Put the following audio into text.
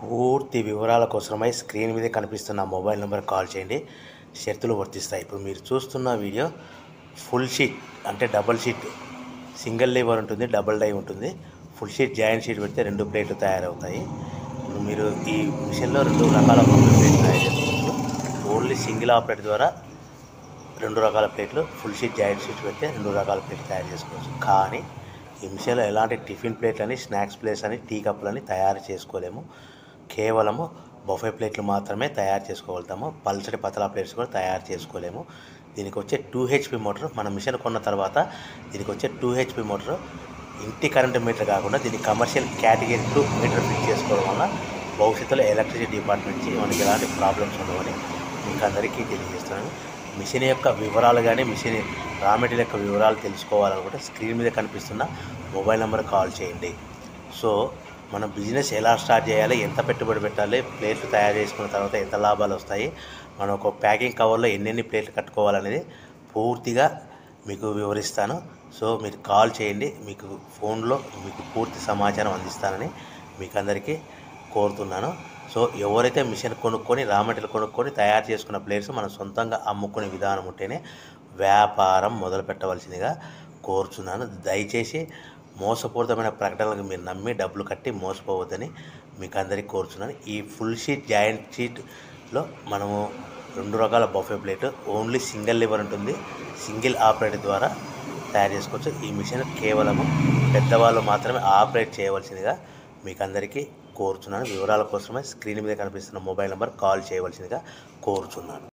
పూర్తి వివరాల కోసమై స్క్రీన్ మీద కనిపిస్తున్న మొబైల్ నెంబర్ కాల్ చేయండి. షరతులు వర్తిస్తాయి. ఇప్పుడు మీరు చూస్తున్న వీడియో ఫుల్ షీట్ అంటే డబుల్ షీట్, సింగిల్ లీవర్ ఉంటుంది, డబుల్ డై ఉంటుంది. ఫుల్ షీట్ జాయింట్ షీట్ పెడితే 2 ప్లేట్లు తయారవుతాయి. ఇప్పుడు మీరు ఈ మిషన్లో 2 రకాల ప్లేట్లు తయారు చేసుకోవచ్చు. ఓన్లీ సింగిల్ ఆపరేట్ ద్వారా 2 రకాల ప్లేట్లు, ఫుల్ షీట్ జాయింట్ షీట్ పెడితే 2 రకాల ప్లేట్లు తయారు చేసుకోవచ్చు. కానీ ఈ మిషన్లో ఎలాంటి టిఫిన్ ప్లేట్లని, స్నాక్స్ ప్లేట్స్ అని, టీ కప్పులని తయారు చేసుకోలేము. కేవలము బఫే ప్లేట్లు మాత్రమే తయారు చేసుకోగలుగుతాము. పల్చటి పతలా ప్లేట్స్ కూడా తయారు చేసుకోలేము. దీనికి వచ్చే 2 HP మోటార్, మన మిషన్ కొన్న తర్వాత దీనికి వచ్చే 2 HP మోటార్ ఇంటి కరెంటు మీటర్ కాకుండా దీనికి కమర్షియల్ కేటగిరీ 2 మీటర్ ఫిట్ చేసుకోవడం వల్ల భవిష్యత్తులో ఎలక్ట్రిసిటీ డిపార్ట్మెంట్ నుంచి మనకి ఎలాంటి ప్రాబ్లమ్స్ ఉండవని మీకు అందరికీ తెలియజేస్తున్నాను. మిషన్ యొక్క వివరాలు కానీ, మిషన్ రా మెటీరియల్ యొక్క వివరాలు తెలుసుకోవాలనుకుంటే స్క్రీన్ మీద కనిపిస్తున్న మొబైల్ నెంబర్ కాల్ చేయండి. సో మన బిజినెస్ ఎలా స్టార్ట్ చేయాలి, ఎంత పెట్టుబడి పెట్టాలి, ప్లేట్లు తయారు చేసుకున్న తర్వాత ఎంత లాభాలు వస్తాయి, మనం ఒక ప్యాకింగ్ కవర్లో ఎన్నెన్ని ప్లేట్లు కట్టుకోవాలనేది పూర్తిగా మీకు వివరిస్తాను. సో మీరు కాల్ చేయండి, మీకు ఫోన్లో మీకు పూర్తి సమాచారం అందిస్తానని మీకు అందరికీ కోరుతున్నాను. సో ఎవరైతే మిషన్ కొనుక్కొని, రా మెటీరియల్ కొనుక్కొని తయారు చేసుకున్న ప్లేట్స్ మనం సొంతంగా అమ్ముకునే విధానం ఉంటేనే వ్యాపారం మొదలు పెట్టవలసిందిగా కోరుచున్నాను. దయచేసి మోసపూరితమైన ప్రకటనలకు మీరు నమ్మి డబ్బులు కట్టి మోసపోవద్దని మీకు అందరికీ కోరుచున్నాను. ఈ ఫుల్ షీట్ జాయింట్ షీట్లో మనము 2 రకాల buffet plate, only single liver ఉంటుంది, సింగిల్ ఆపరేటర్ ద్వారా తయారు చేసుకోవచ్చు. ఈ మిషన్ కేవలము పెద్దవాళ్ళు మాత్రమే ఆపరేట్ చేయవలసిందిగా మీకు అందరికీ కోరుచున్నాను. వివరాల కోసమే స్క్రీన్ మీద కనిపిస్తున్న మొబైల్ నెంబర్ కాల్ చేయవలసిందిగా కోరుచున్నాను.